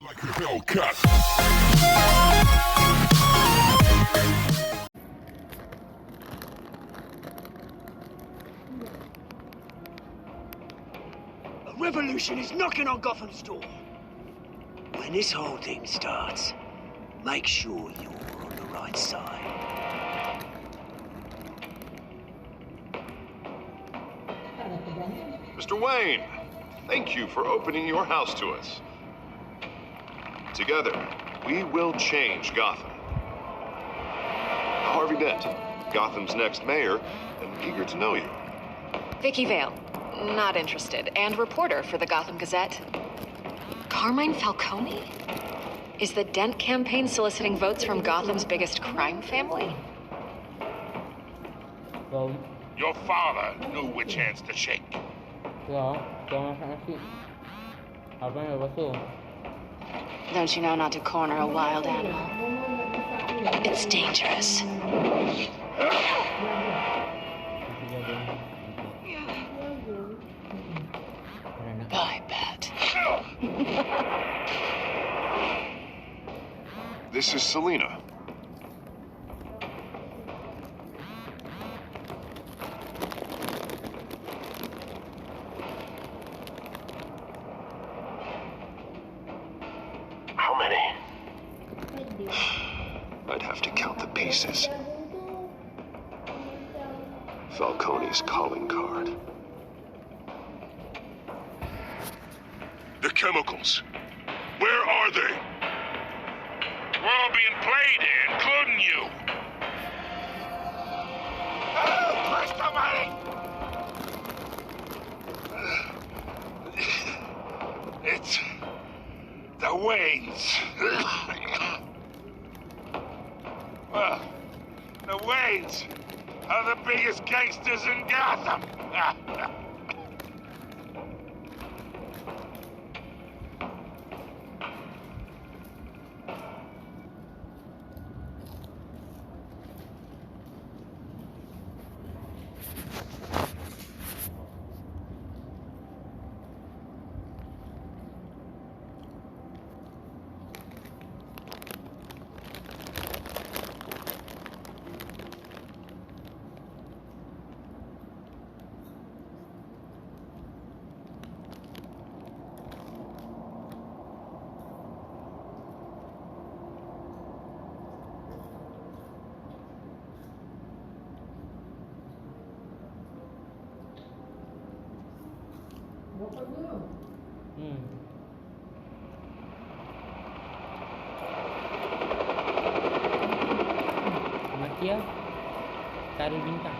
Like a Hellcat. A revolution is knocking on Gotham's door. When this whole thing starts, make sure you're on the right side. Mr. Wayne, thank you for opening your house to us. Together, we will change Gotham. Harvey Dent, Gotham's next mayor, and eager to know you. Vicky Vale, not interested, and reporter for the Gotham Gazette. Carmine Falcone? Is the Dent campaign soliciting votes from Gotham's biggest crime family? Vâng, Your father knew which hands to shake. đó, cho nó sáng chị. Học cái này có sổ. Don't you know not to corner a wild animal? It's dangerous. Bye, Bat. This is Selina. How many? I'd have to count the pieces. Falcone's calling card. The chemicals. Where are they? We're all being played here, including you. Where's the money? It's the Waynes. Well, the Waynes are the biggest gangsters in Gotham. Makia, taruh bintang.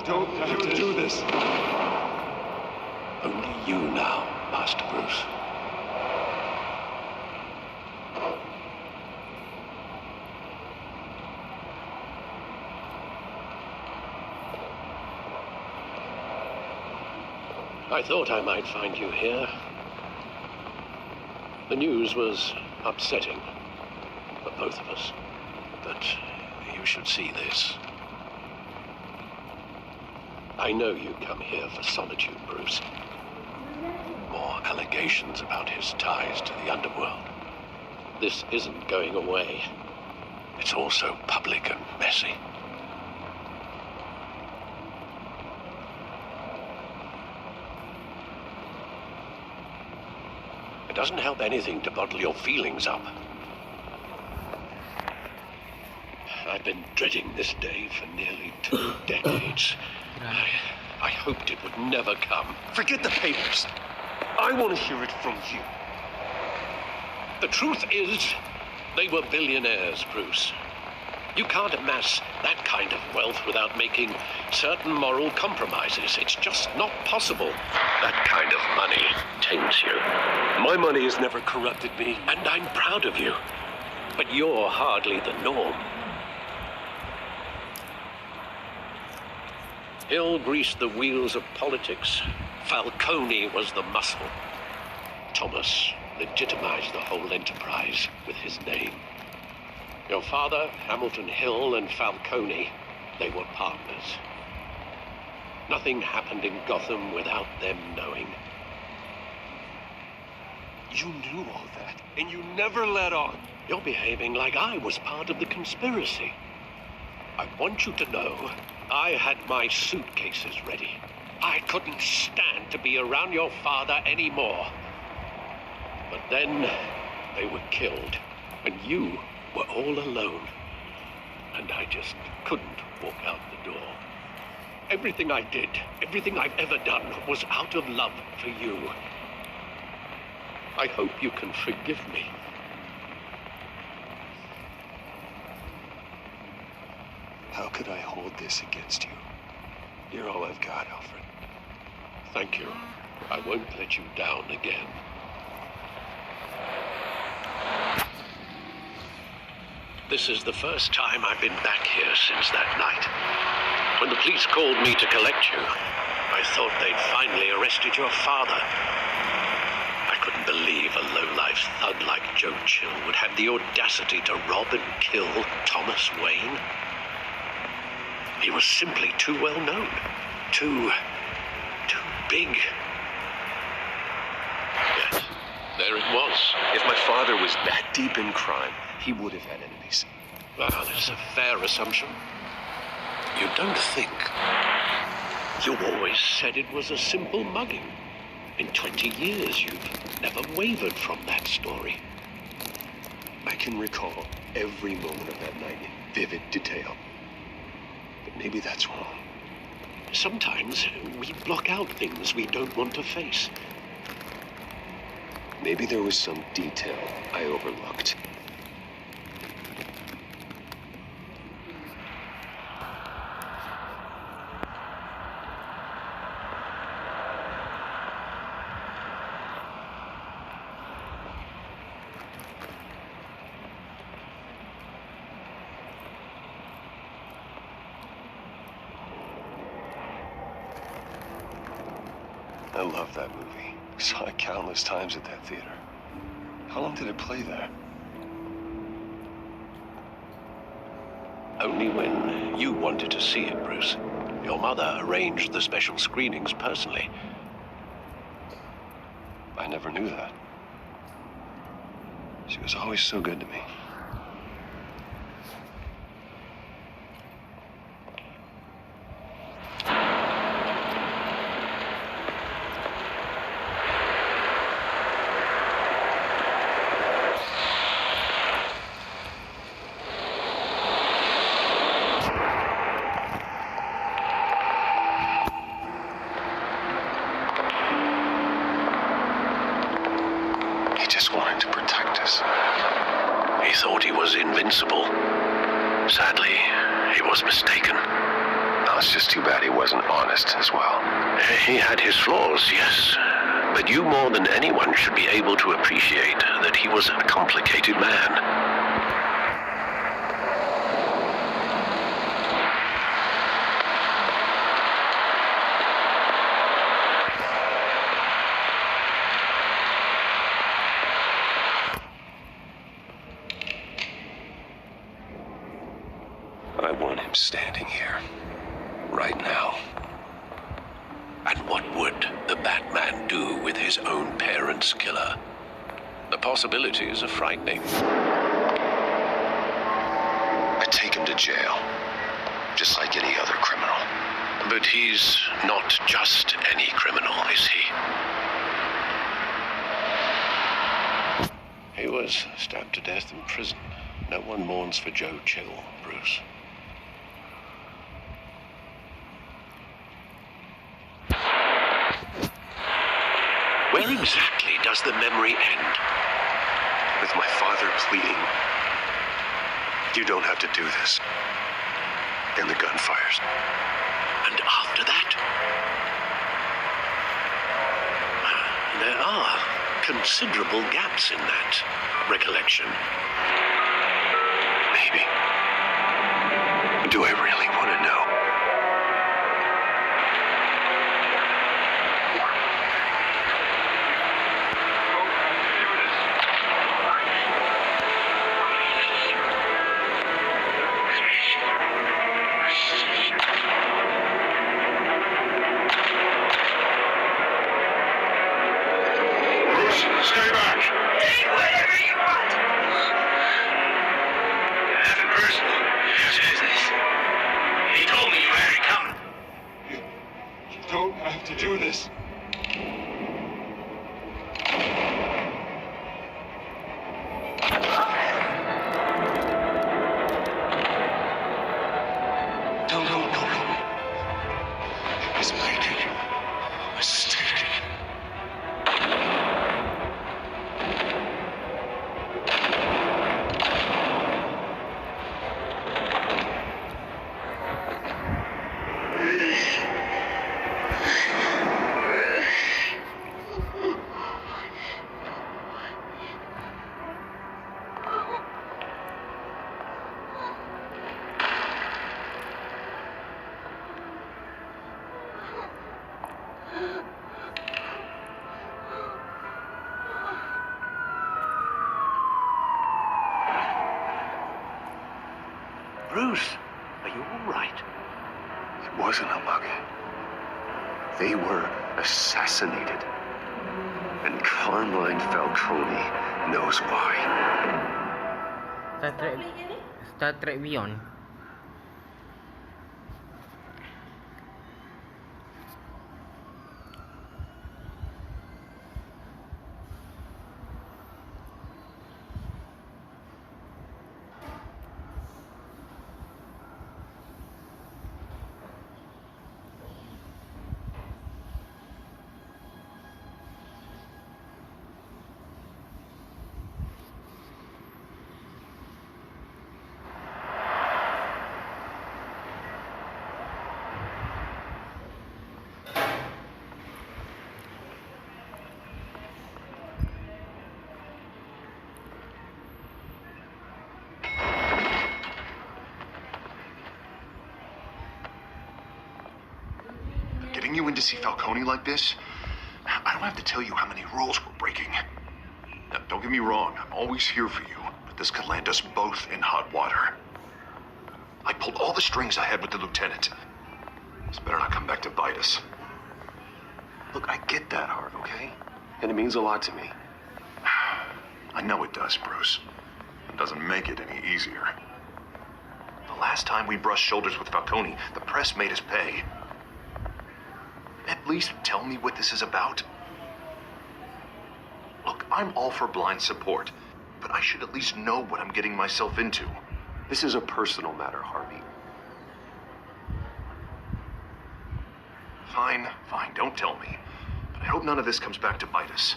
Don't do this. Only you now, Master Bruce. I thought I might find you here. The news was upsetting for both of us. But you should see this. I know you come here for solitude, Bruce. More allegations about his ties to the underworld. This isn't going away. It's all so public and messy. It doesn't help anything to bottle your feelings up. I've been dreading this day for nearly 2 decades. I hoped it would never come. Forget the papers. I want to hear it from you. The truth is, they were billionaires, Bruce. You can't amass that kind of wealth without making certain moral compromises. It's just not possible. That kind of money taints you. My money has never corrupted me, and I'm proud of you. But you're hardly the norm. He'll grease the wheels of politics Falcone was the muscle. Thomas legitimized the whole enterprise with his name. Your father, Hamilton Hill, and Falcone, they were partners. Nothing happened in Gotham without them knowing. You knew all that, and you never let on. You're behaving like I was part of the conspiracy. I want you to know, I had my suitcases ready. I couldn't stand to be around your father anymore. But then, they were killed, and you were all alone. And I just couldn't walk out the door. Everything I did, everything I've ever done, was out of love for you. I hope you can forgive me. How could I hold this against you? You're all I've got, Alfred. Thank you. I won't let you down again. This is the first time I've been back here since that night. When the police called me to collect you, I thought they'd finally arrested your father. I couldn't believe a low-life thug like Joe Chill would have the audacity to rob and kill Thomas Wayne. He was simply too well known. Too big. Yes, there it was. If my father was that deep in crime, he would have had enemies. Well, that's a fair assumption. You don't think. You always said it was a simple mugging. In 20 years, you've never wavered from that story. I can recall every moment of that night in vivid detail. But maybe that's wrong. Sometimes we block out things we don't want to face. Maybe there was some detail I overlooked. I love that movie. Saw it countless times at that theater. How long did it play there? Only when you wanted to see it, Bruce. Your mother arranged the special screenings personally. I never knew that. She was always so good to me. Wanted to protect us. He thought he was invincible. Sadly, he was mistaken. No, it's just too bad he wasn't honest as well. He had his flaws, yes. But you more than anyone should be able to appreciate that he was a complicated man. I want him standing here, right now. And what would the Batman do with his own parents' killer? The possibilities are frightening. I take him to jail, just like any other criminal. But he's not just any criminal, is he? He was stabbed to death in prison. No one mourns for Joe Chill, Bruce. Where exactly does the memory end? With my father pleading, you don't have to do this. And the gun fires. And after that? There are considerable gaps in that recollection. Maybe. Do I really want to know? do this? No. He's making a mistake. Bruce, are you all right? It wasn't a mug. They were assassinated. And Carmine Falcone knows why. Star Trek Beyond. Getting you in to see Falcone like this? I don't have to tell you how many rules we're breaking. Now, don't get me wrong, I'm always here for you, but this could land us both in hot water. I pulled all the strings I had with the lieutenant. This better not come back to bite us. Look, I get that, Harv, okay? And it means a lot to me. I know it does, Bruce. It doesn't make it any easier. The last time we brushed shoulders with Falcone, the press made us pay. At least tell me what this is about. Look, I'm all for blind support, but I should at least know what I'm getting myself into. This is a personal matter, Harvey. Fine, don't tell me. But I hope none of this comes back to bite us.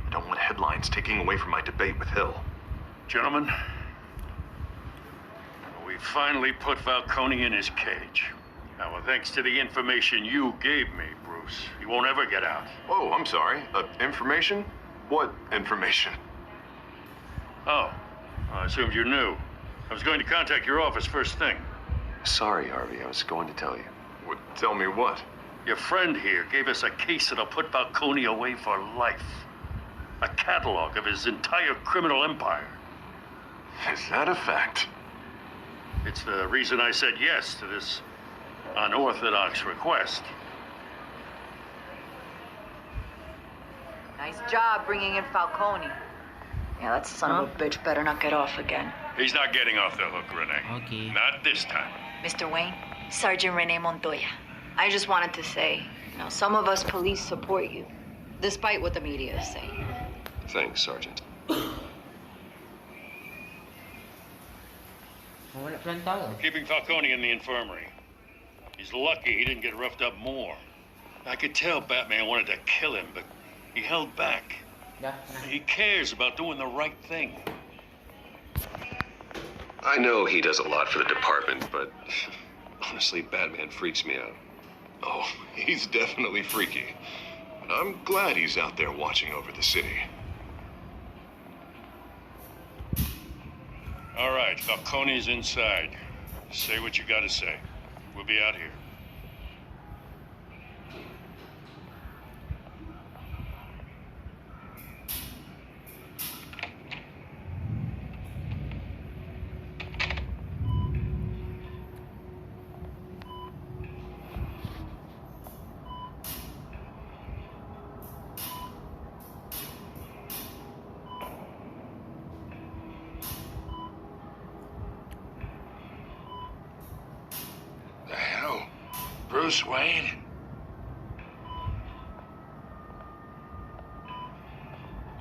I don't want headlines taking away from my debate with Hill. Gentlemen, we finally put Falcone in his cage. Now, thanks to the information you gave me, Bruce, he won't ever get out. Whoa, I'm sorry. Information? What information? Oh, I assumed you knew. I was going to contact your office first thing. Sorry, Harvey. I was going to tell you. What, tell me what? Your friend here gave us a case that'll put Falcone away for life. A catalog of his entire criminal empire. Is that a fact? It's the reason I said yes to this unorthodox request. Nice job bringing in Falcone. Yeah, that son of a bitch better not get off again. He's not getting off the hook, Renee. Okay. Not this time. Mr. Wayne, Sergeant Renee Montoya. I just wanted to say, some of us police support you, despite what the media is saying. Thanks, Sergeant. Keeping Falcone in the infirmary. He's lucky he didn't get roughed up more. I could tell Batman wanted to kill him, but he held back. He cares about doing the right thing. I know he does a lot for the department, but honestly, Batman freaks me out. Oh, he's definitely freaky. But I'm glad he's out there watching over the city. All right, Falcone's inside. Say what you gotta say. We'll be out here. Bruce Wayne?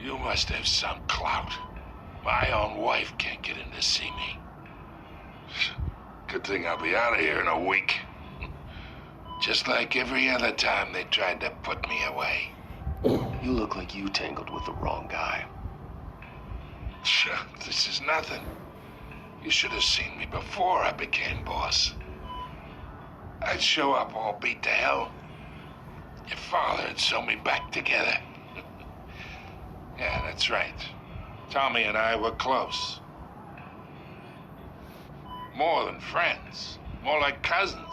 You must have some clout. My own wife can't get in to see me. Good thing I'll be out of here in a week. Just like every other time they tried to put me away. You look like you tangled with the wrong guy. Sure, this is nothing. You should have seen me before I became boss. I'd show up all beat to hell. Your father would sew me back together. Yeah, that's right. Tommy and I were close. More than friends. More like cousins.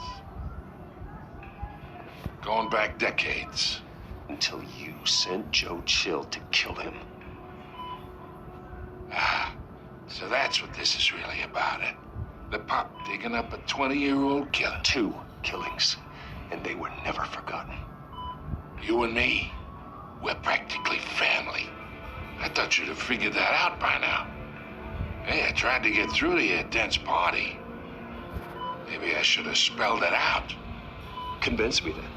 Going back decades. Until you sent Joe Chill to kill him. Ah, so that's what this is really about, eh? The pup digging up a 20-year-old killer. 2 killings, and they were never forgotten. You and me, we're practically family. I thought you'd have figured that out by now. Hey, I tried to get through to your dense party. Maybe I should have spelled it out. Convince me then.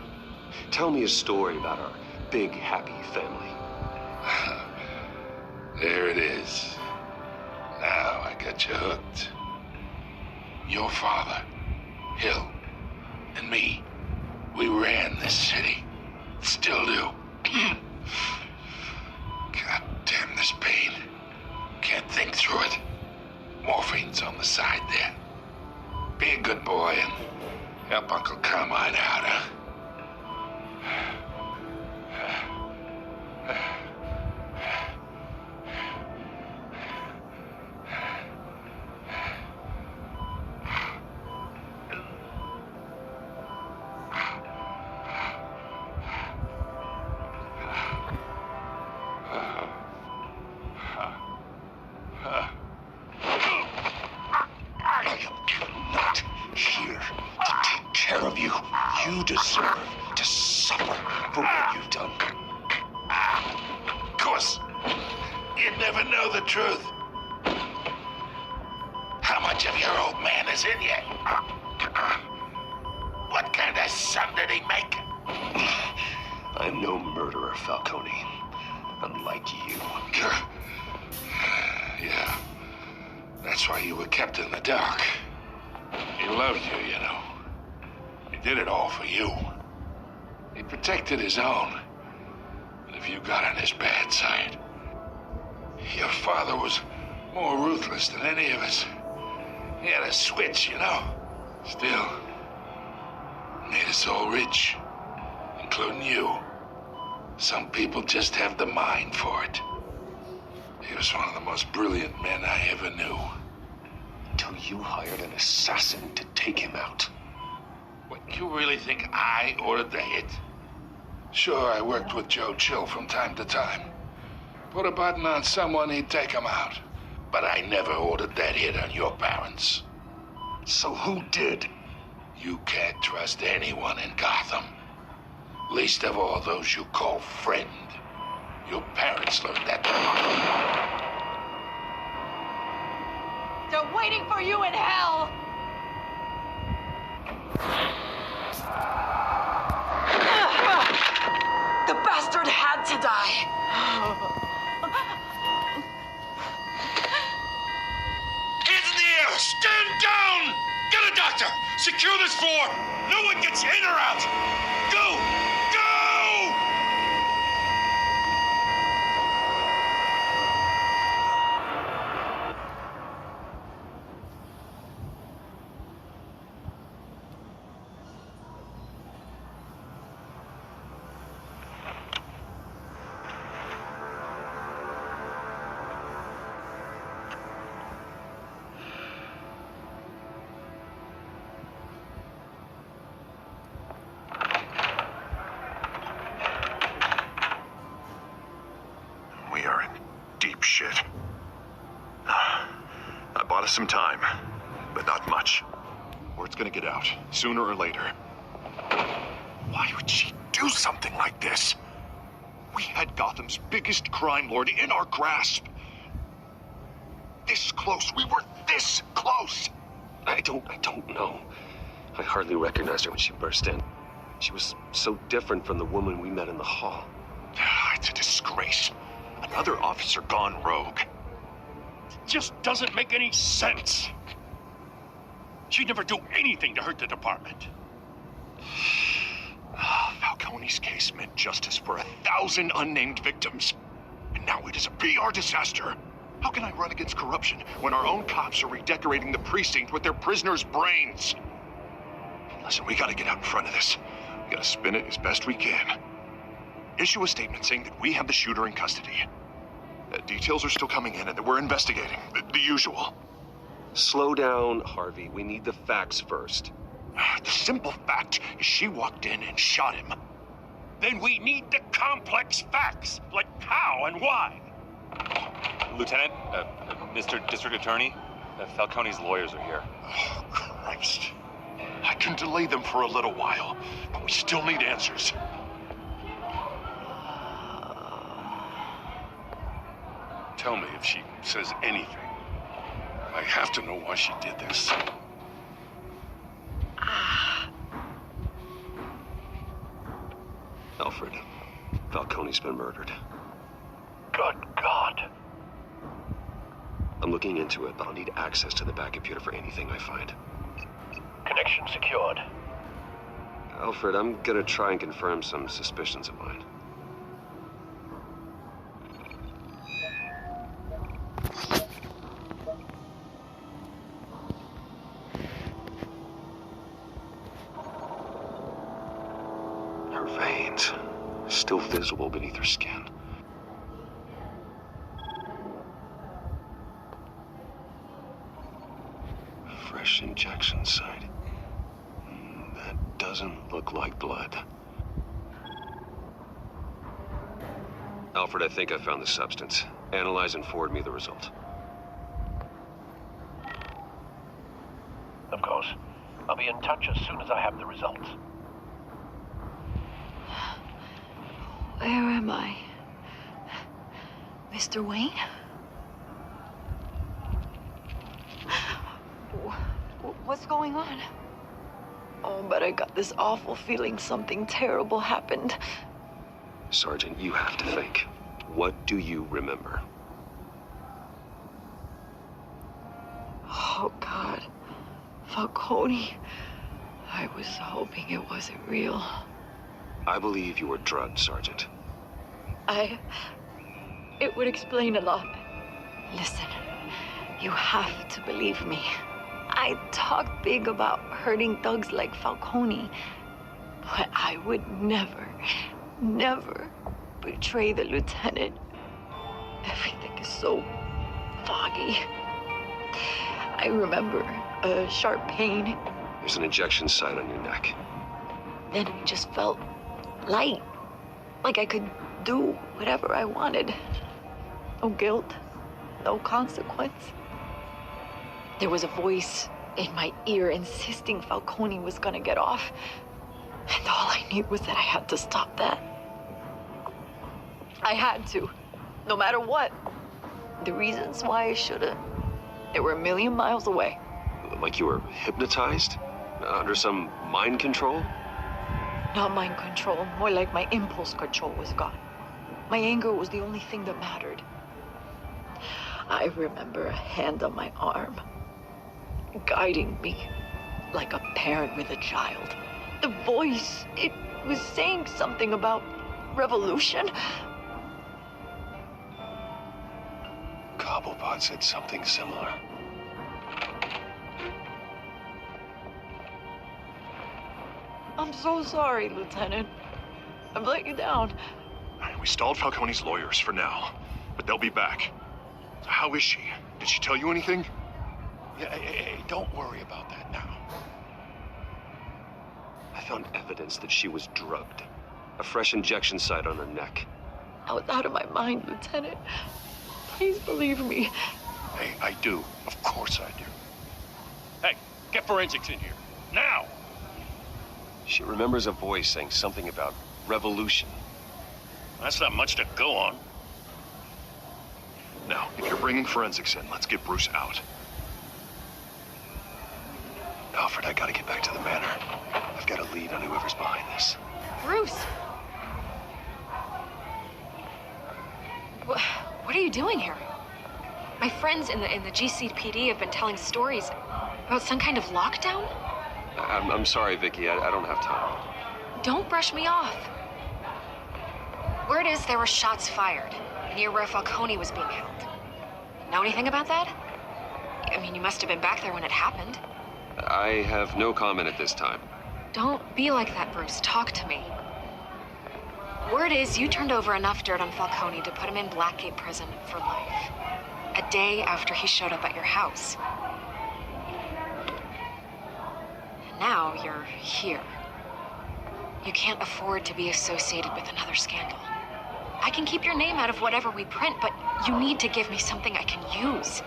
Tell me a story about our big, happy family. There it is. Now I got you hooked. Your father, Hill, and me, we ran this city. Still do. God damn this pain. Can't think through it. Morphine's on the side there. Be a good boy and help Uncle Carmine out, huh? You deserve to suffer for what you've done. Of course, you'd never know the truth. How much of your old man is in you? What kind of son did he make? I'm no murderer, Falcone. Unlike you. Yeah. That's why you were kept in the dark. He loved you, you know. He did it all for you. He protected his own. And if you got on his bad side, your father was more ruthless than any of us. He had a switch, you know. Still, made us all rich, including you. Some people just have the mind for it. He was one of the most brilliant men I ever knew. Until you hired an assassin to take him out. What, you really think I ordered the hit? Sure, I worked with Joe Chill from time to time. Put a button on someone, he'd take him out. But I never ordered that hit on your parents. So who did? You can't trust anyone in Gotham. Least of all those you call friend. Your parents learned that from me. They're waiting for you in hell! The bastard had to die. Hands in the air! Stand down! Get a doctor! Secure this floor! No one gets in or out! Go! Go! We are in deep shit. I bought us some time, but not much. Word's gonna get out, sooner or later. Why would she do something like this? We had Gotham's biggest crime lord in our grasp. This close, we were this close! I don't know. I hardly recognized her when she burst in. She was so different from the woman we met in the hall. It's a disgrace. A Another officer gone rogue. Just doesn't make any sense. She'd never do anything to hurt the department. Falcone's case meant justice for 1,000 unnamed victims. And now it is a PR disaster. How can I run against corruption when our own cops are redecorating the precinct with their prisoners' brains? Listen, we gotta get out in front of this. We gotta spin it as best we can. Issue a statement saying that we have the shooter in custody. Details are still coming in and that we're investigating. The usual. Slow down, Harvey. We need the facts first. The simple fact is she walked in and shot him. Then we need the complex facts, like how and why. Lieutenant, Mr. District Attorney, Falcone's lawyers are here. Oh, Christ. I can delay them for a little while, but we still need answers. Tell me if she says anything. I have to know why she did this. Alfred, Falcone's been murdered. Good God. I'm looking into it, but I'll need access to the back computer for anything I find. Connection secured. Alfred, I'm gonna try and confirm some suspicions of mine. Her veins, still visible beneath her skin. Fresh injection site. That doesn't look like blood. Alfred, I think I found the substance. Analyze and forward me the result. Of course. I'll be in touch as soon as I have the results. Where am I? Mr. Wayne? What's going on? Oh, but I got this awful feeling something terrible happened. Sergeant, you have to think. What do you remember? Oh, God. Falcone. I was hoping it wasn't real. I believe you were drugged, Sergeant. It would explain a lot. Listen, you have to believe me. I talked big about hurting thugs like Falcone, but I would never betray the lieutenant. Everything is so foggy. I remember a sharp pain. There's an injection site on your neck. Then it just felt light, like I could do whatever I wanted. No guilt, no consequence. There was a voice in my ear insisting Falcone was gonna get off. And all I knew was that I had to stop that. I had to, no matter what. The reasons why I should've, they were a million miles away. Like you were hypnotized? Under some mind control? Not mind control, more like my impulse control was gone. My anger was the only thing that mattered. I remember a hand on my arm, guiding me like a parent with a child. The voice, it was saying something about revolution. Cobblepot said something similar. I'm so sorry, Lieutenant. I've let you down. We stalled Falcone's lawyers for now, but they'll be back. How is she? Did she tell you anything? Yeah, hey, don't worry about that now. I found evidence that she was drugged. A fresh injection site on her neck. I was out of my mind, Lieutenant. Please believe me. Hey, I do. Of course I do. Hey, get forensics in here. Now! She remembers a voice saying something about revolution. That's not much to go on. Now, if you're bringing forensics in, let's get Bruce out. Alfred, I gotta get back to the manor. I've got a lead on whoever's behind this. Bruce! What are you doing here? My friends in the GCPD have been telling stories about some kind of lockdown? I'm sorry, Vicky. I don't have time. Don't brush me off. Word is there were shots fired near where Falcone was being held. Know anything about that? I mean, you must have been back there when it happened. I have no comment at this time. Don't be like that, Bruce. Talk to me. Word is you turned over enough dirt on Falcone to put him in Blackgate Prison for life. A day after he showed up at your house. And now you're here. You can't afford to be associated with another scandal. I can keep your name out of whatever we print, but you need to give me something I can use.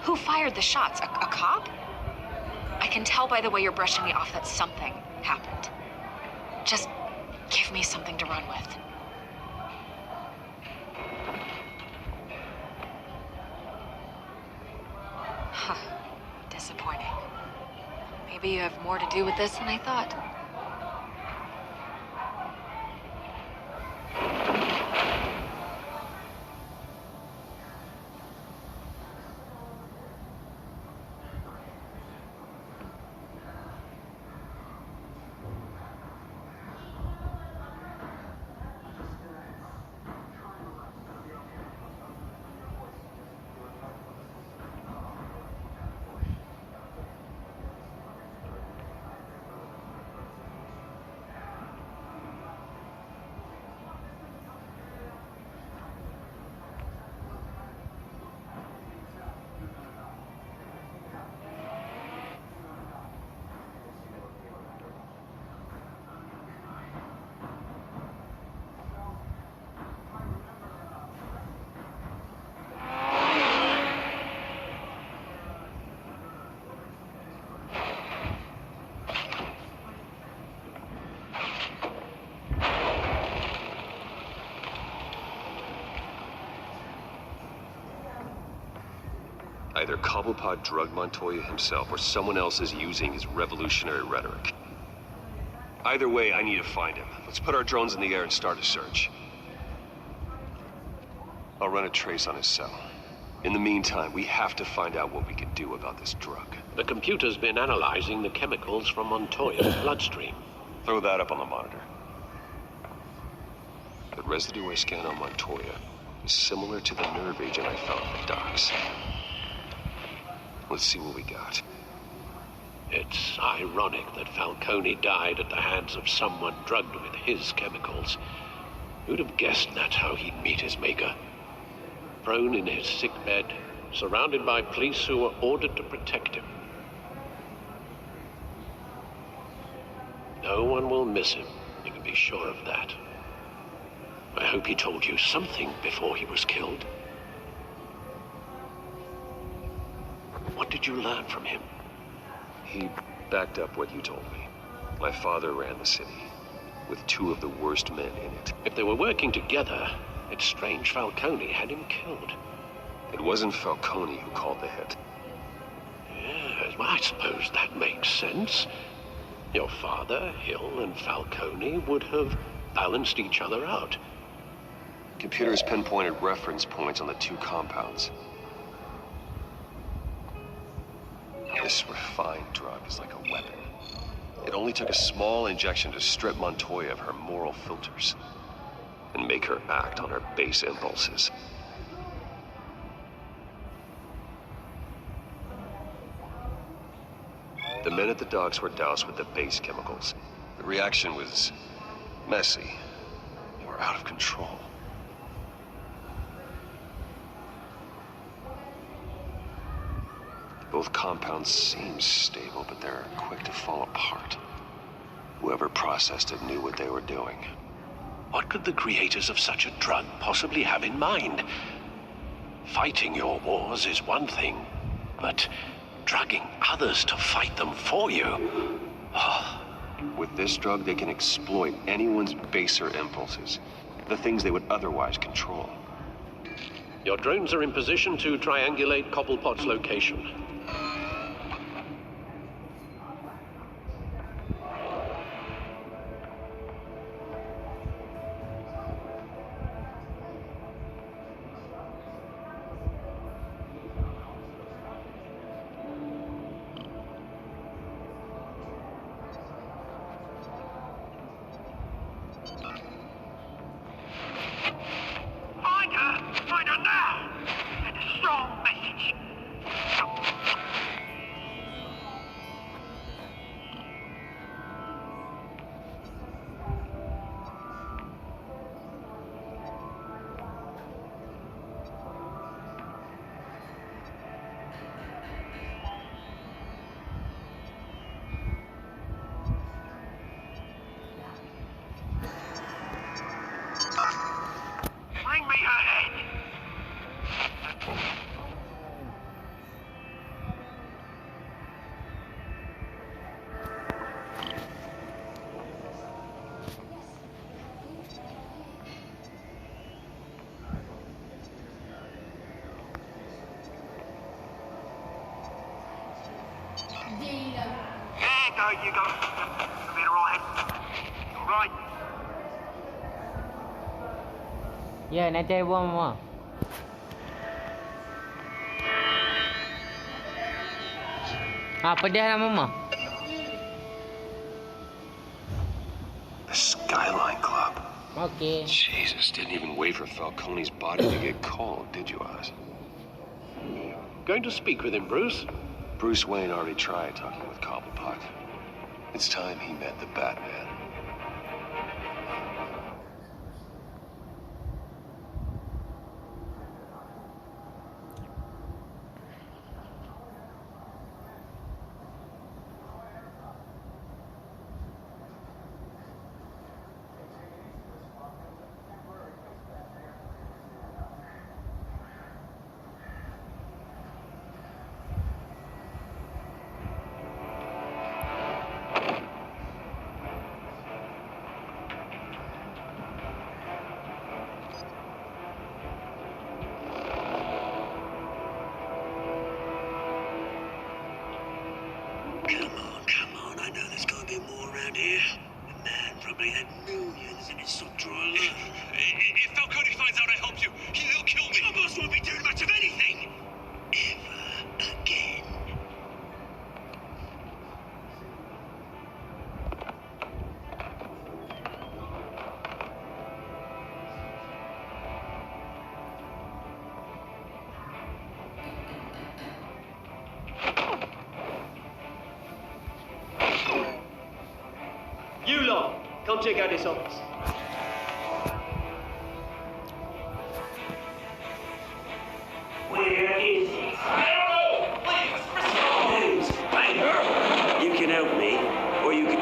Who fired the shots? A cop? I can tell by the way you're brushing me off that something happened. Just give me something to run with. Huh. Disappointing. Maybe you have more to do with this than I thought. Either Cobblepot drugged Montoya himself or someone else is using his revolutionary rhetoric. Either way, I need to find him. Let's put our drones in the air and start a search. I'll run a trace on his cell. In the meantime, we have to find out what we can do about this drug. The computer's been analyzing the chemicals from Montoya's bloodstream. Throw that up on the monitor. The residue I scanned on Montoya is similar to the nerve agent I found at the docks. Let's see what we got. It's ironic that Falcone died at the hands of someone drugged with his chemicals. Who'd have guessed that's how he'd meet his maker? Prone in his sickbed, surrounded by police who were ordered to protect him. No one will miss him, you can be sure of that. I hope he told you something before he was killed. What did you learn from him? He backed up what you told me. My father ran the city, with two of the worst men in it. If they were working together, it's strange Falcone had him killed. It wasn't Falcone who called the hit. Yes, well, I suppose that makes sense. Your father, Hill, and Falcone would have balanced each other out. Computers pinpointed reference points on the two compounds. This refined drug is like a weapon. It only took a small injection to strip Montoya of her moral filters and make her act on her base impulses. The men at the docks were doused with the base chemicals. The reaction was messy. They were out of control. Both compounds seem stable, but they're quick to fall apart. Whoever processed it knew what they were doing. What could the creators of such a drug possibly have in mind? Fighting your wars is one thing, but drugging others to fight them for you? Oh. With this drug, they can exploit anyone's baser impulses, the things they would otherwise control. Your drones are in position to triangulate Cobblepot's location. You go. You'll be all right. All right. แย่แน่ใจว่ามั่ว apa dia lah mama The Skyline Club. okay Jesus, didn't even wait for Falcone's body to get cold, did you, Oz? Going to speak with him, Bruce? Bruce Wayne already tried talking with Cobblepot. It's time he met the Batman. Come on. I know there's got to be more around here. The man probably had millions in his soft drawer alone. If Falcone finds out I helped you, he'll kill me. Your boss won't be doing much of anything. Ever again. You lot, come check out this office. Where is he? I don't know! Please, you can help me, or you can...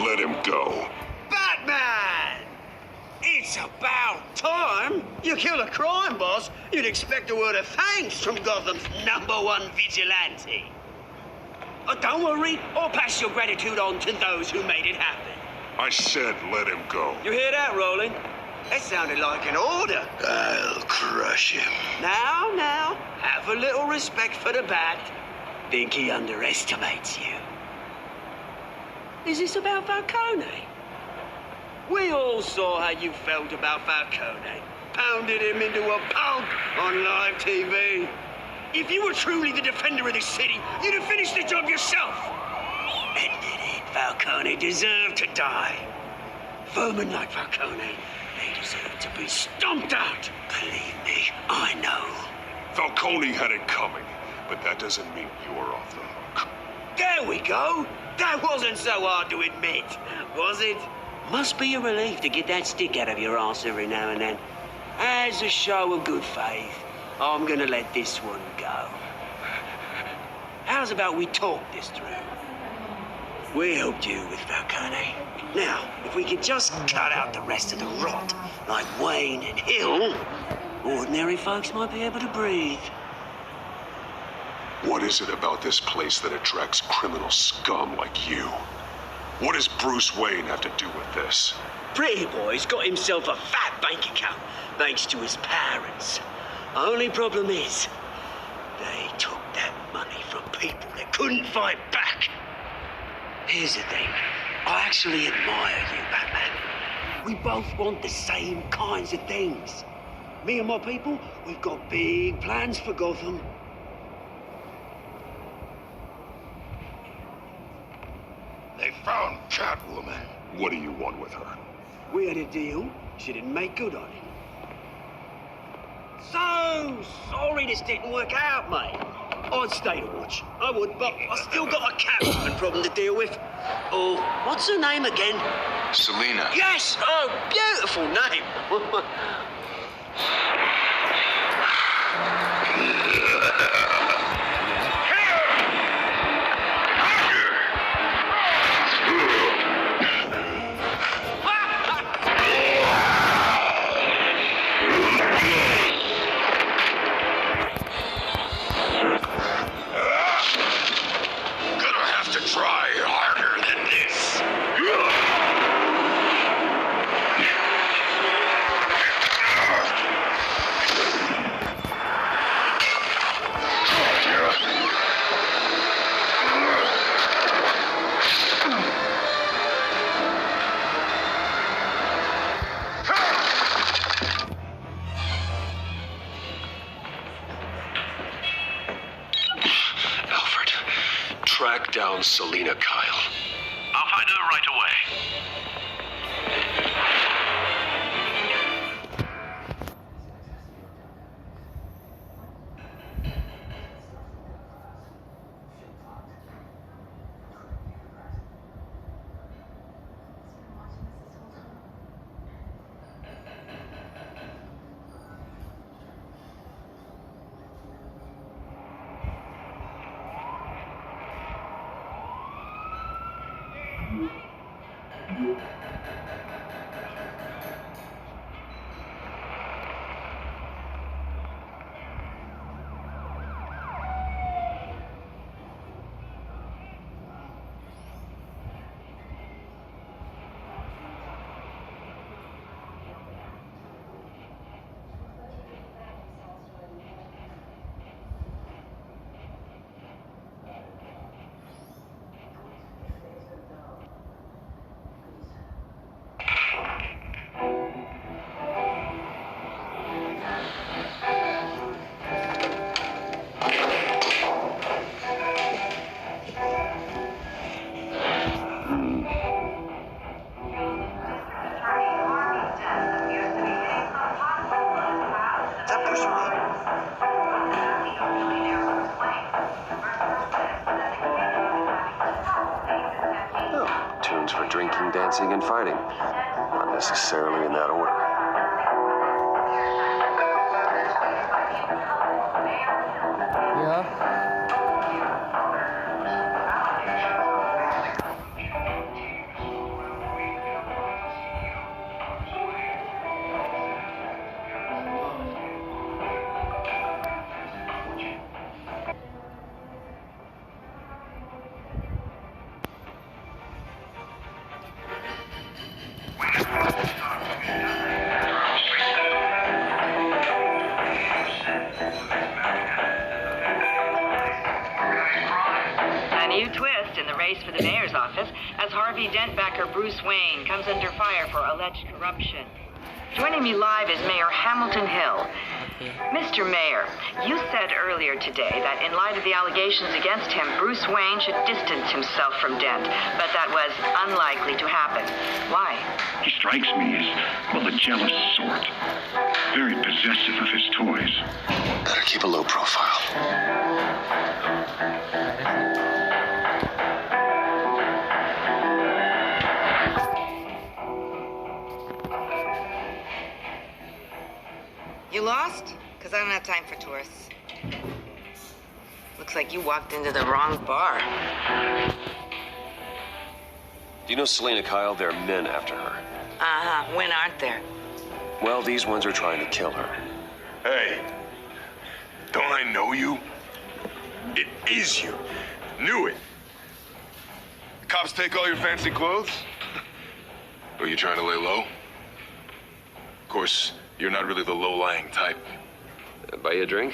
Let him go. Batman! It's about time. You kill a crime boss, you'd expect a word of thanks from Gotham's #1 vigilante. Oh, don't worry, I'll pass your gratitude on to those who made it happen. I said let him go. You hear that, Roland? That sounded like an order. I'll crush him. Now, have a little respect for the Bat. Think he underestimates you. Is this about Falcone? We all saw how you felt about Falcone. Pounded him into a pulp on live TV. If you were truly the defender of this city, you'd have finished the job yourself. Admit it, Falcone deserved to die. Vermin like Falcone, they deserve to be stomped out. Believe me, I know. Falcone had it coming, but that doesn't mean you're off the hook. There we go. That wasn't so hard to admit, was it? Must be a relief to get that stick out of your arse every now and then. As a show of good faith, I'm gonna let this one go. How's about we talk this through? We helped you with Falcone. Now, if we could just cut out the rest of the rot, like Wayne and Hill, ordinary folks might be able to breathe. What is it about this place that attracts criminal scum like you? What does Bruce Wayne have to do with this? Pretty boy's got himself a fat bank account, thanks to his parents. Only problem is, they took that money from people that couldn't fight back. Here's the thing. I actually admire you, Batman. We both want the same kinds of things. Me and my people, we've got big plans for Gotham. They found Catwoman. What do you want with her? We had a deal. She didn't make good on it. So sorry this didn't work out, mate. I'd stay to watch. I would, but I still got a Catwoman problem to deal with. Oh, what's her name again? Selena. Yes! Oh, beautiful name. down Selina Kyle. I'll find her right away. Tunes for drinking, dancing, and fighting. Not necessarily in that order. Yeah. A new twist in the race for the mayor's office as Harvey Dent backer Bruce Wayne comes under fire for alleged corruption. Joining me live is Mayor Hamilton Hill. Mr. Mayor, you said earlier today that in light of the allegations against him, Bruce Wayne should distance himself from Dent, but that was unlikely to happen. Why? He strikes me as, well, a jealous sort. Very possessive of his toys. Better keep a low profile. You lost? Because I don't have time for tourists. Looks like you walked into the wrong bar. Do you know Selina Kyle? There are men after her. Uh-huh. When aren't there? Well, these ones are trying to kill her. Hey, don't I know you? It is you. Knew it. Cops take all your fancy clothes? Are you trying to lay low? Of course, you're not really the low-lying type. Buy you a drink?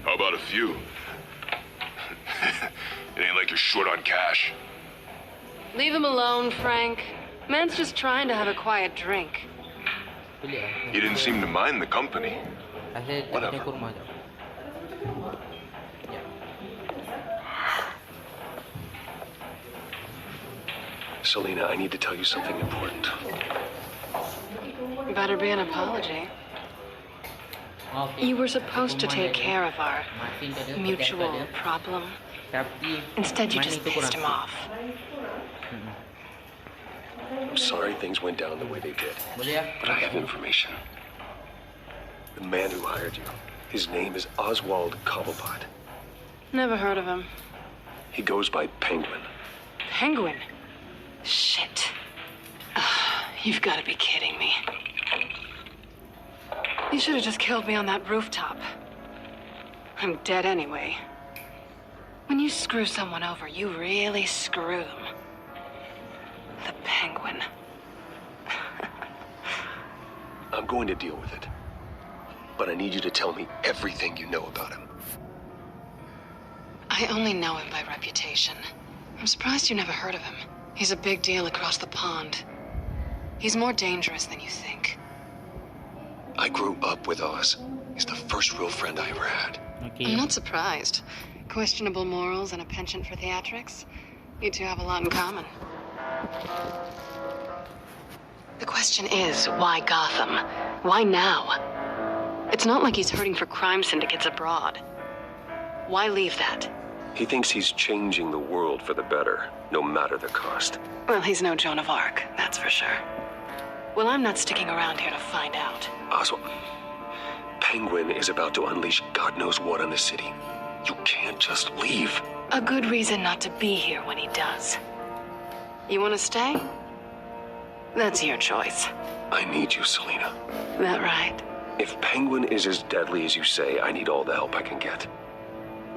How about a few? It ain't like you're short on cash. Leave him alone, Frank. Man's just trying to have a quiet drink. You didn't seem to mind the company. Whatever. Selina, I need to tell you something important. Better be an apology. You were supposed to take care of our mutual problem. Instead, you just pissed him off. I'm sorry things went down the way they did, but I have information. The man who hired you, his name is Oswald Cobblepot. Never heard of him. He goes by Penguin. Penguin? Shit. You've got to be kidding me. You should have just killed me on that rooftop. I'm dead anyway. When you screw someone over, you really screw them. The Penguin. I'm going to deal with it. But I need you to tell me everything you know about him. I only know him by reputation. I'm surprised you never heard of him. He's a big deal across the pond. He's more dangerous than you think. I grew up with Oz. He's the first real friend I ever had. I'm not surprised. Questionable morals and a penchant for theatrics. You two have a lot in common. The question is, why Gotham? Why now? It's not like he's hurting for crime syndicates abroad. Why leave that? He thinks he's changing the world for the better, no matter the cost. Well, he's no Joan of Arc, that's for sure. Well, I'm not sticking around here to find out. Oswald, Penguin is about to unleash God knows what on the city. You can't just leave. A good reason not to be here when he does. You want to stay? That's your choice. I need you, Selina. That right? If Penguin is as deadly as you say, I need all the help I can get.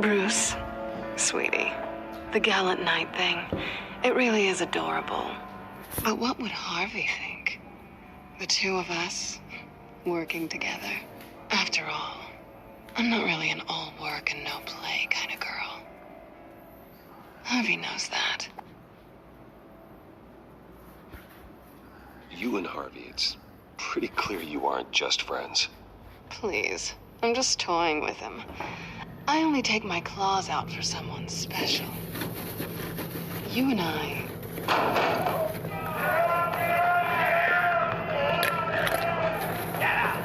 Bruce, sweetie, the gallant knight thing, it really is adorable. But what would Harvey think? The two of us, working together. After all, I'm not really an all work and no play kind of girl. Harvey knows that. You and Harvey, it's pretty clear you aren't just friends. Please, I'm just toying with him. I only take my claws out for someone special. You and I...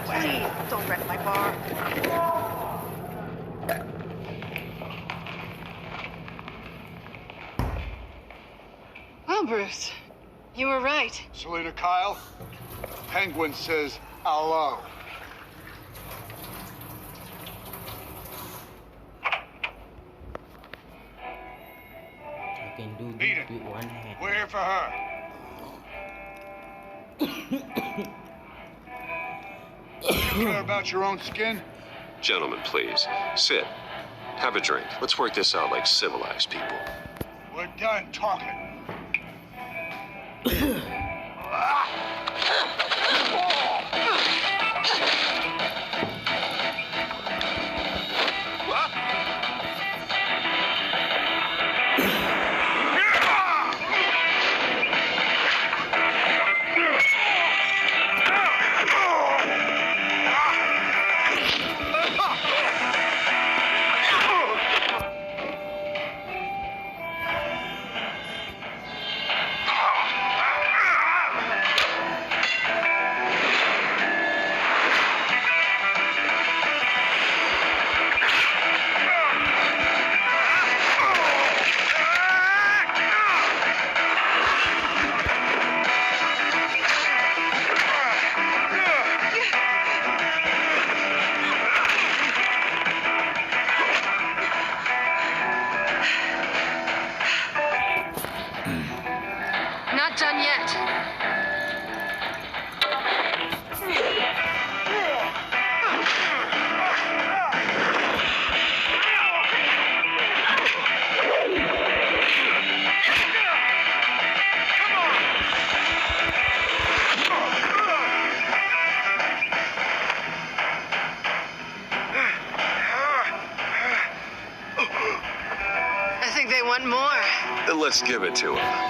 Please, don't wreck my bar. Well, Bruce, you were right. Selina Kyle, Penguin says hello. I can do Beat this it. with one hand. We're here for her. You care about your own skin? Gentlemen, please, sit. Have a drink. Let's work this out like civilized people. We're done talking. Not done yet. I think they want more. Then let's give it to him.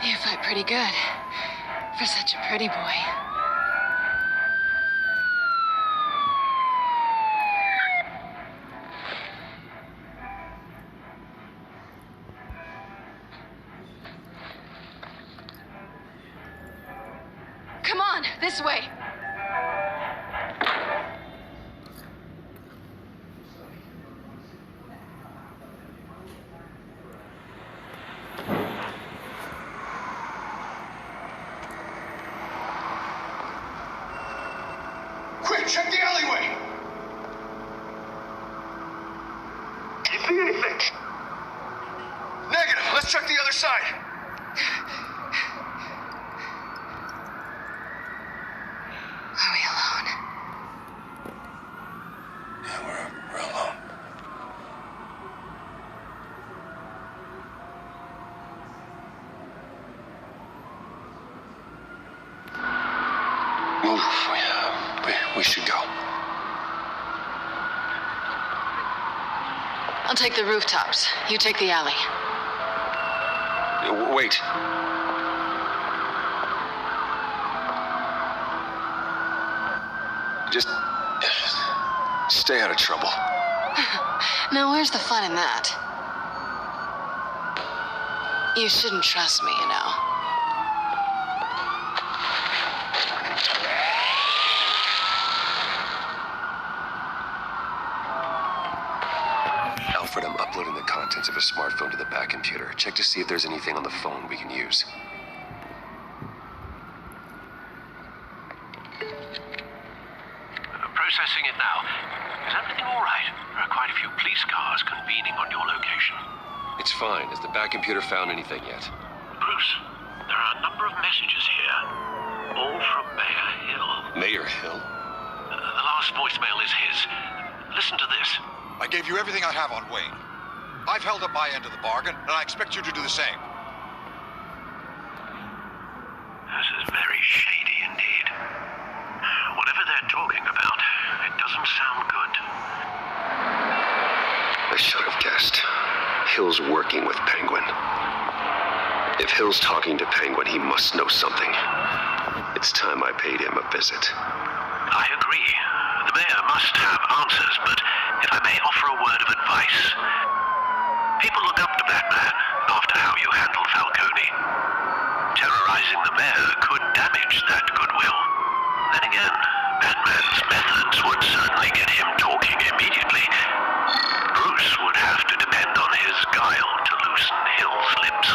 You fight pretty good for such a pretty boy. Come on, this way. Quick, check the alleyway! You see anything? Negative. Let's check the other side. Are we alone? Yeah, we're alone. Move. We should go. I'll take the rooftops. You take the alley. Wait. Just stay out of trouble. Now, where's the fun in that? You shouldn't trust me, you know. Alfred, I'm uploading the contents of a smartphone to the back computer. Check to see if there's anything on the phone we can use. Processing it now. Is everything all right? There are quite a few police cars convening on your location. It's fine. Has the back computer found anything yet? Bruce, there are a number of messages here. All from Mayor Hill. Mayor Hill? The last voicemail is his. Listen to this. I gave you everything I have on Wayne. I've held up my end of the bargain, and I expect you to do the same. This is very shady indeed. Whatever they're talking about, it doesn't sound good. I should have guessed. Hill's working with Penguin. If Hill's talking to Penguin, he must know something. It's time I paid him a visit. I agree. The mayor must have answers, but if I may offer a word of advice. People look up to Batman after how you handled Falcone. Terrorizing the mayor could damage that goodwill. Then again, Batman's methods would certainly get him talking immediately. Bruce would have to depend on his guile to loosen Hill's lips.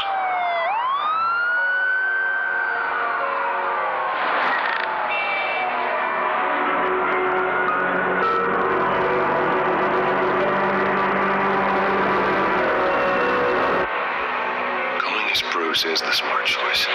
Going as Bruce is the smart choice.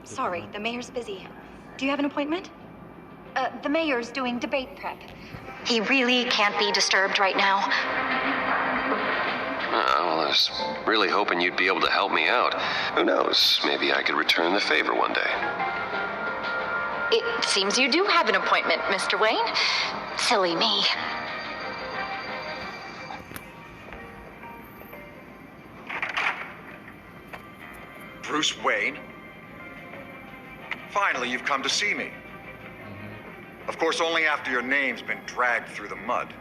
Sorry, the mayor's busy. Do you have an appointment? The mayor's doing debate prep. He really can't be disturbed right now. Well, I was really hoping you'd be able to help me out. Who knows? Maybe I could return the favor one day. It seems you do have an appointment, Mr. Wayne. Silly me. Bruce Wayne? Finally, you've come to see me. Of course, only after your name's been dragged through the mud.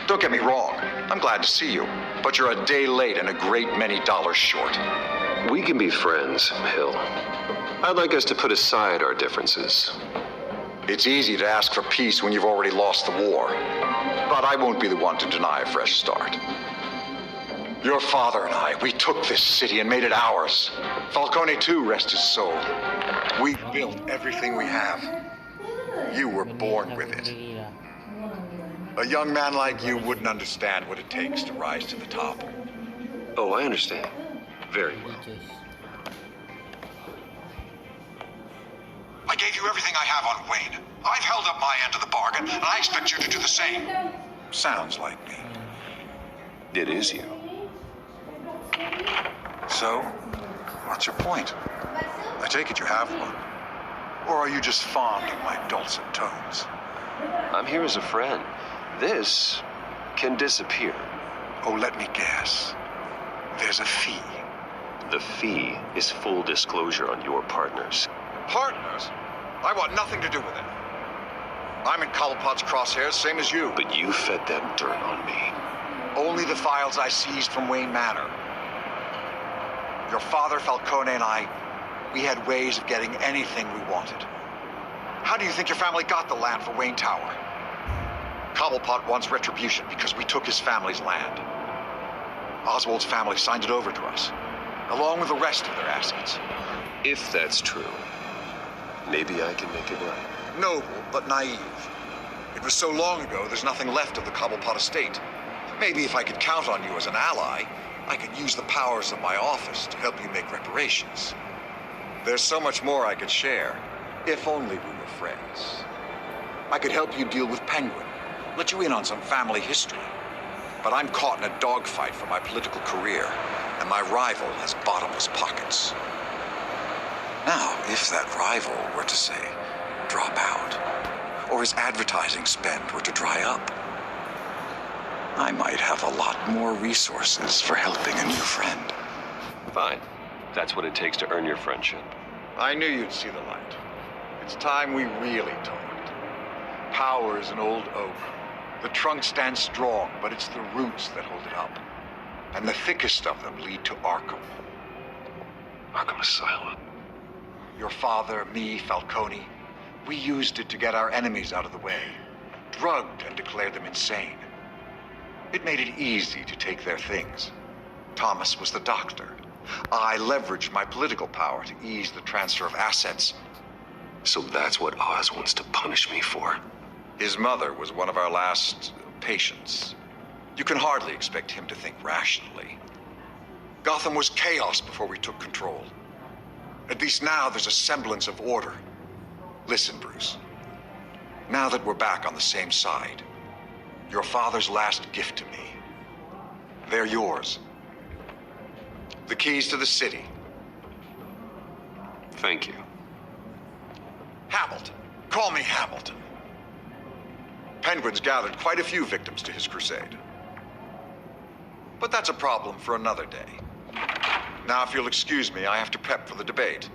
Don't get me wrong, I'm glad to see you, but you're a day late and a great many dollars short. We can be friends, Hill. I'd like us to put aside our differences. It's easy to ask for peace when you've already lost the war, but I won't be the one to deny a fresh start. Your father and I, we took this city and made it ours. Falcone too, rest his soul. We built everything we have. You were born with it. A young man like you wouldn't understand what it takes to rise to the top. Oh, I understand. Very well. I gave you everything I have on Wayne. I've held up my end of the bargain, and I expect you to do the same. Sounds like me. It is you. So, what's your point? I take it you have one. Or are you just fond of my dulcet tones? I'm here as a friend. This can disappear. Oh, let me guess. There's a fee. The fee is full disclosure on your partners. Partners? I want nothing to do with it. I'm in Cobblepot's crosshairs, same as you. But you fed them dirt on me. Only the files I seized from Wayne Manor. Your father, Falcone, and I, we had ways of getting anything we wanted. How do you think your family got the land for Wayne Tower? Cobblepot wants retribution because we took his family's land. Oswald's family signed it over to us, along with the rest of their assets. If that's true, maybe I can make it right. Noble, but naive. It was so long ago, there's nothing left of the Cobblepot estate. Maybe if I could count on you as an ally, I could use the powers of my office to help you make reparations. There's so much more I could share, if only we were friends. I could help you deal with Penguin, let you in on some family history. But I'm caught in a dogfight for my political career, and my rival has bottomless pockets. Now, if that rival were to say, drop out, or his advertising spend were to dry up, I might have a lot more resources for helping a new friend. Fine. That's what it takes to earn your friendship. I knew you'd see the light. It's time we really talked. Power is an old oak. The trunk stands strong, but it's the roots that hold it up. And the thickest of them lead to Arkham. Arkham Asylum. Your father, me, Falcone, we used it to get our enemies out of the way. Drugged and declared them insane. It made it easy to take their things. Thomas was the doctor. I leveraged my political power to ease the transfer of assets. So that's what Oz wants to punish me for. His mother was one of our last patients. You can hardly expect him to think rationally. Gotham was chaos before we took control. At least now there's a semblance of order. Listen, Bruce. Now that we're back on the same side, your father's last gift to me, they're yours. The keys to the city. Thank you. Hamilton. Call me Hamilton. Penguin's gathered quite a few victims to his crusade. But that's a problem for another day. Now, if you'll excuse me, I have to prep for the debate.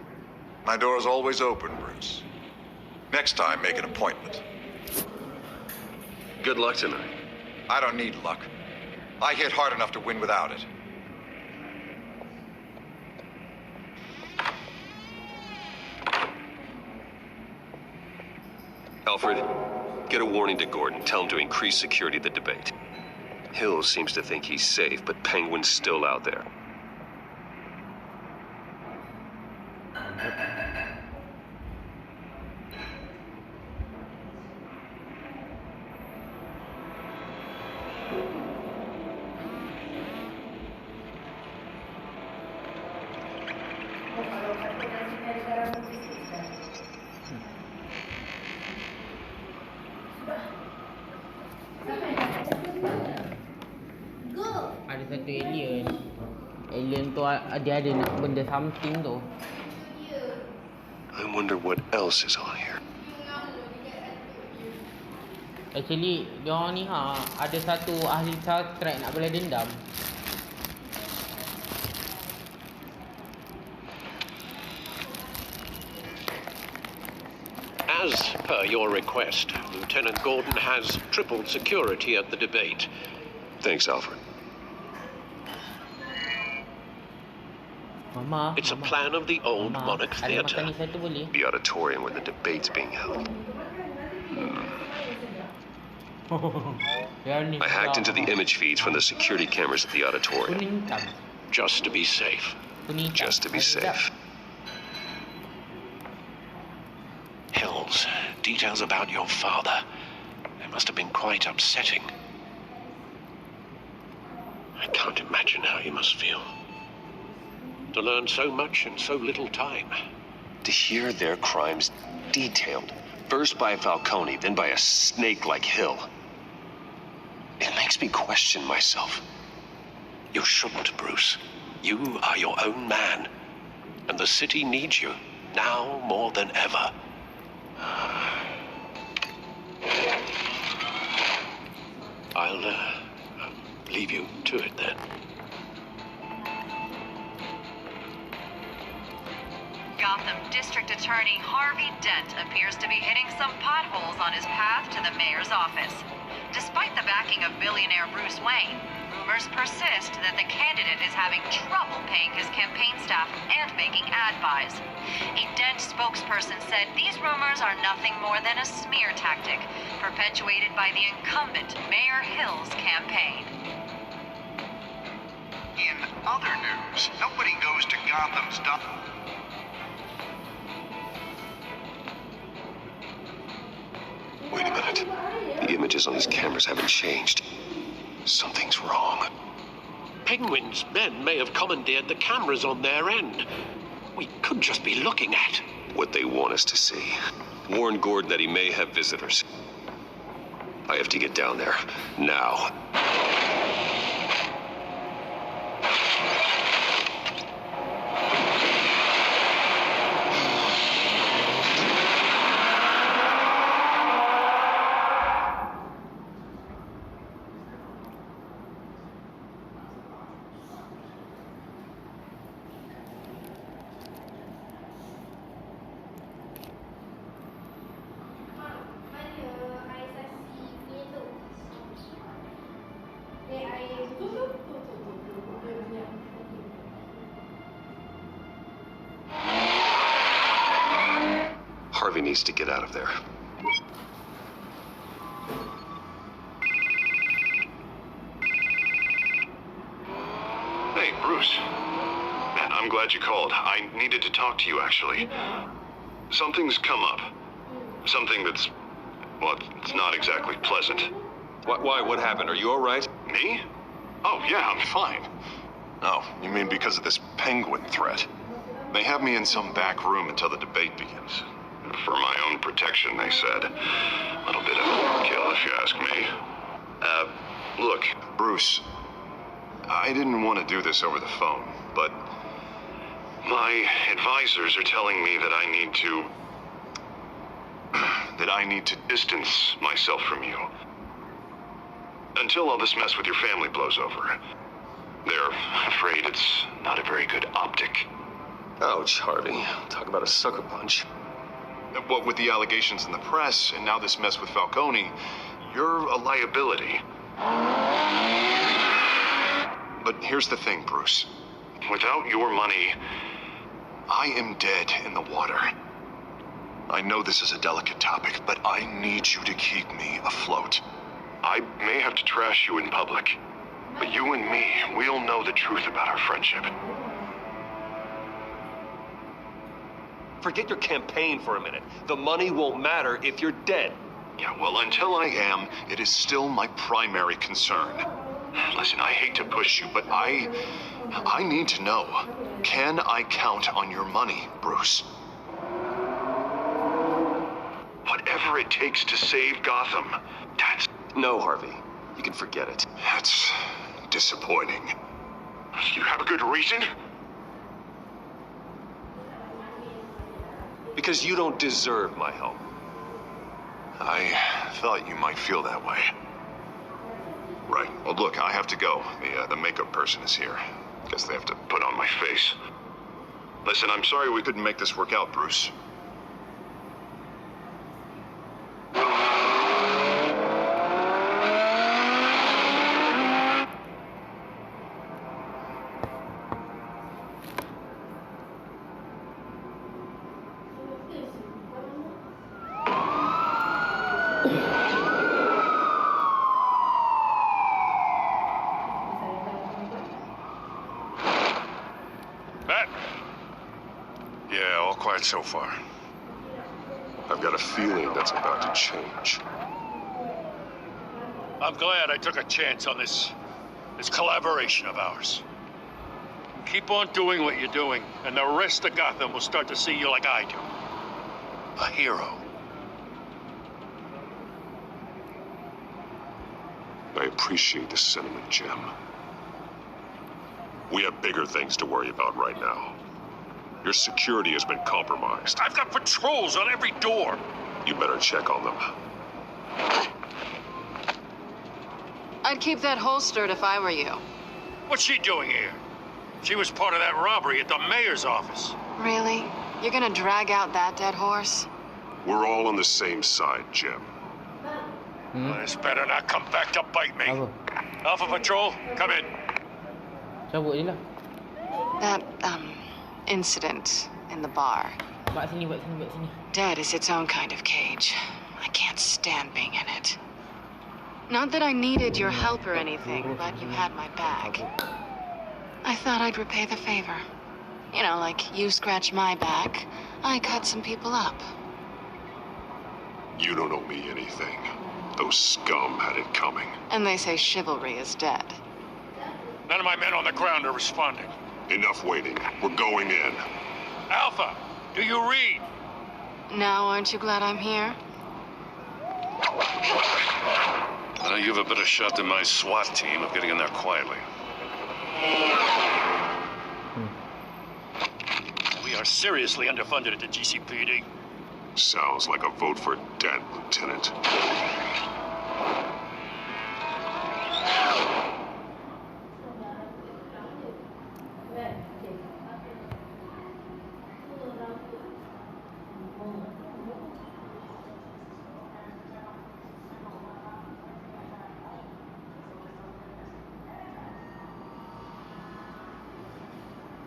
My door is always open, Bruce. Next time, make an appointment. Good luck tonight. I don't need luck. I hit hard enough to win without it. Alfred, get a warning to Gordon. Tell him to increase security at the debate. Hill seems to think he's safe, but Penguin's still out there. Ada satu alien. Alien tu dia ada nak benda something tu. I wonder what else is on here. Actually, dia orang ni ada satu ahli Star Trek nak balas dendam. As per your request, Lieutenant Gordon has tripled security at the debate. Thanks, Alfred. Mama, it's a plan of the old Monarch Theatre. The auditorium where the debate's being held. I hacked into the image feeds from the security cameras at the auditorium. Just to be safe. Just to be safe. Hills, details about your father. It must have been quite upsetting. I can't imagine how you must feel. To learn so much in so little time. To hear their crimes detailed, first by Falcone, then by a snake like Hill. It makes me question myself. You shouldn't, Bruce. You are your own man. And the city needs you, now more than ever. I'll leave you to it then. Gotham District Attorney Harvey Dent appears to be hitting some potholes on his path to the mayor's office. Despite the backing of billionaire Bruce Wayne, rumors persist that the candidate is having trouble paying his campaign staff and making ad buys. A Dent spokesperson said these rumors are nothing more than a smear tactic perpetuated by the incumbent Mayor Hill's campaign. In other news, nobody goes to Gotham's Wait a minute. The images on these cameras haven't changed. Something's wrong. Penguin's men may have commandeered the cameras on their end. We could just be looking at what they want us to see. Warn Gordon that he may have visitors. I have to get down there, now. Harvey needs to get out of there. Hey, Bruce. Man, I'm glad you called. I needed to talk to you, actually. Something's come up. Something that's, well, it's not exactly pleasant. Why? What happened? Are you all right? Me? Oh, yeah, I'm fine. Oh, you mean because of this penguin threat? They have me in some back room until the debate begins. For my own protection, they said. A little bit of overkill, if you ask me. Look, Bruce, I didn't want to do this over the phone, but my advisors are telling me that I need to distance myself from you. Until all this mess with your family blows over. They're afraid it's not a very good optic. Ouch, Harvey. Talk about a sucker punch. What with the allegations in the press, and now this mess with Falcone, you're a liability. But here's the thing, Bruce. Without your money, I am dead in the water. I know this is a delicate topic, but I need you to keep me afloat. I may have to trash you in public, but you and me, we'll know the truth about our friendship. Forget your campaign for a minute. The money won't matter if you're dead. Yeah, well, until I am, it is still my primary concern. Listen, I hate to push you, but I need to know. Can I count on your money, Bruce? Whatever it takes to save Gotham, that's... No, Harvey. You can forget it. That's disappointing. You have a good reason? Because you don't deserve my help. I thought you might feel that way. Right. Well, look, I have to go. The makeup person is here. Guess they have to put on my face. Listen, I'm sorry we couldn't make this work out, Bruce. So far. I've got a feeling that's about to change. I'm glad I took a chance on this collaboration of ours. Keep on doing what you're doing, and the rest of Gotham will start to see you like I do. A hero. I appreciate the sentiment, Jim. We have bigger things to worry about right now. Your security has been compromised. I've got patrols on every door. You better check on them. I I'd keep that holstered if I were you. What's she doing here? She was part of that robbery at the mayor's office. Really? You're gonna drag out that dead horse? We're all on the same side, Jim. Well, this better not come back to bite me. Alpha Patrol, come in. Cabut je lah. That, incident in the bar. Buat sini, buat sini, buat sini. Dead is its own kind of cage. I can't stand being in it. Not that I needed your help or anything, but you had my back. I thought I'd repay the favor. You know, like you scratch my back, I cut some people up. You don't owe me anything. Those scum had it coming. And they say chivalry is dead. None of my men on the ground are responding. Enough waiting. We're going in. Alpha, do you read? Now, aren't you glad I'm here? You have a better shot than my SWAT team of getting in there quietly. We are seriously underfunded at the GCPD. Sounds like a vote for Dent, Lieutenant.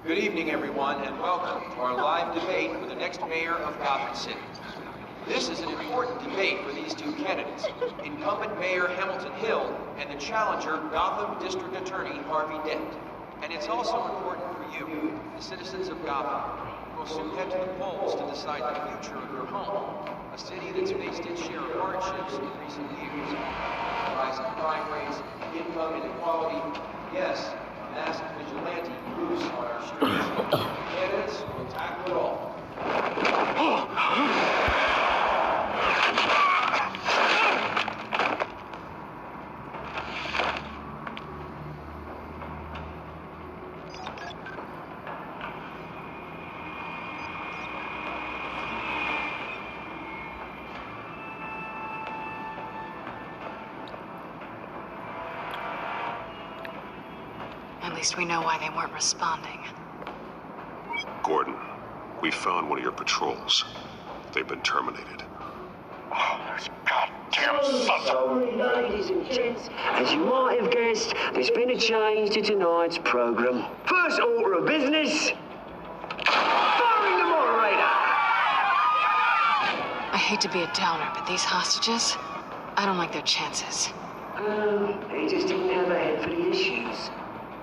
Good evening, everyone, and welcome to our live debate for the next mayor of Gotham City. This is an important debate for these two candidates, incumbent Mayor Hamilton Hill and the challenger Gotham District Attorney Harvey Dent. And it's also important for you, the citizens of Gotham, who will soon head to the polls to decide the future of your home, a city that's faced its share of hardships in recent years. Rising crime rates, income inequality, yes, a masked vigilante loose on our streets. Candidates will tackle it all. At least we know why they weren't responding. Gordon, we found one of your patrols. They've been terminated. Oh, those goddamn sons of... Ladies and gents, as you might have guessed, there's been a change to tonight's program. First order of business, firing the moderator! I hate to be a downer, but these hostages, I don't like their chances. They just didn't have a head for the issues.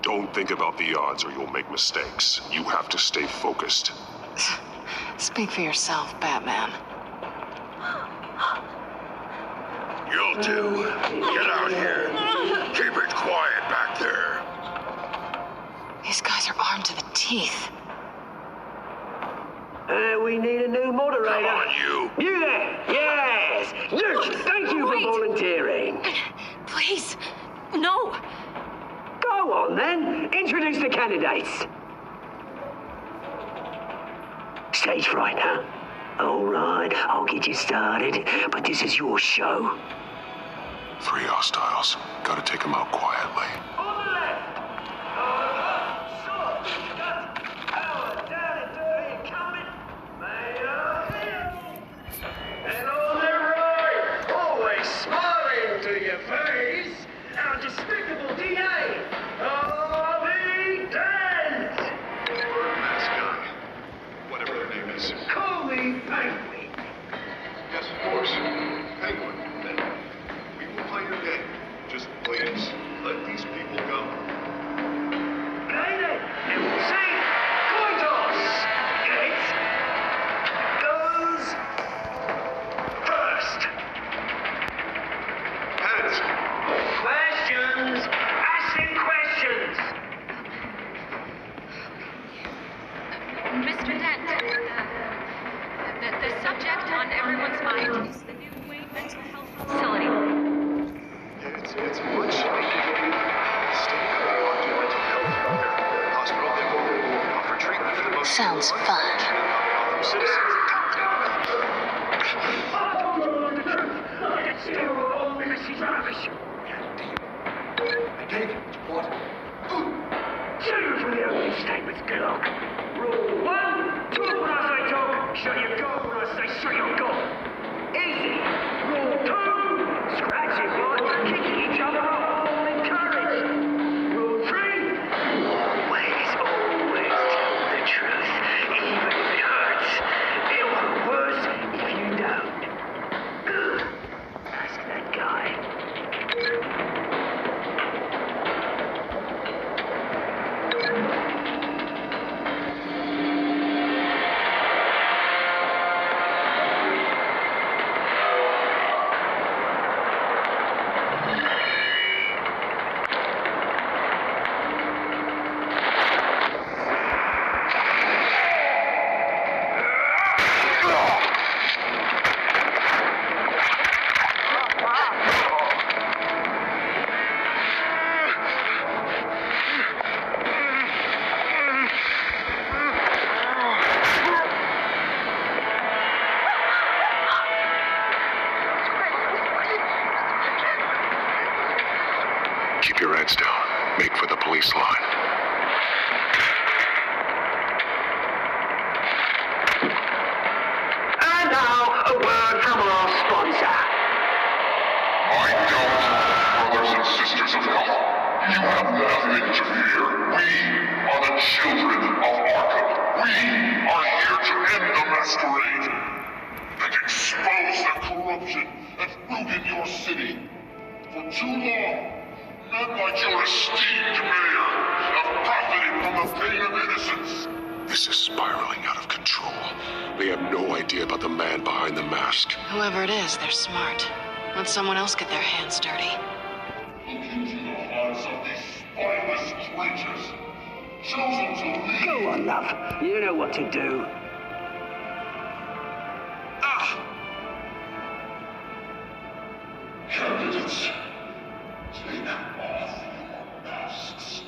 Don't think about the odds or you'll make mistakes. You have to stay focused. Speak for yourself, Batman. You'll do. Get out here. Keep it quiet back there. These guys are armed to the teeth. We need a new moderator. Come on, you. You there? Yes. Look, thank you for volunteering. Please, no. Go on, then. Introduce the candidates. Stage fright, huh? All right, I'll get you started, but this is your show. 3 hostiles. Gotta take them out quietly. On the left. And on the right, always smiling to your face, our despicable DA, Harvey Dent! Mask guy. Whatever their name is. Call me Penguin. Yes, of course. Penguin, then. We will play your game. Just please, let these people go. Play it, and we'll see. Coin toss. It goes first. Heads. Questions. Asking questions. Mr. Dent, the subject on everyone's mind is the new Wayne mental health facility. It's much state-of-the-art mental health hospital that will offer treatment for the most Sounds fun. citizens. I told you all the truth. I can still all Mrs. Rubbish. Pig, what? Serious with your opening statements, dog. Rule 1, talk when I say talk, shut your gob when I say shut your gob. Easy. Rule 2, scratching blood, kicking each other up, all encouraged. Rule 3, always tell the truth, even if it hurts. It'll hurt worse if you don't. Ask that guy. Keep your heads down. Make for the police line. And now, a word from our sponsor. I don't, brothers and sisters of Gotham. You have nothing to fear. We are the children of Arkham. We are here to end the masquerade and expose the corruption and ruin your city. For too long, men like your esteemed mayor have profited from the pain of innocence. This is spiraling out of control. They have no idea about the man behind the mask. Whoever it is, they're smart. Let someone else get their hands dirty. Look into the hearts of these spineless creatures. Chosen to lead. Go on, love. You know what to do. Candidates, take off your masks.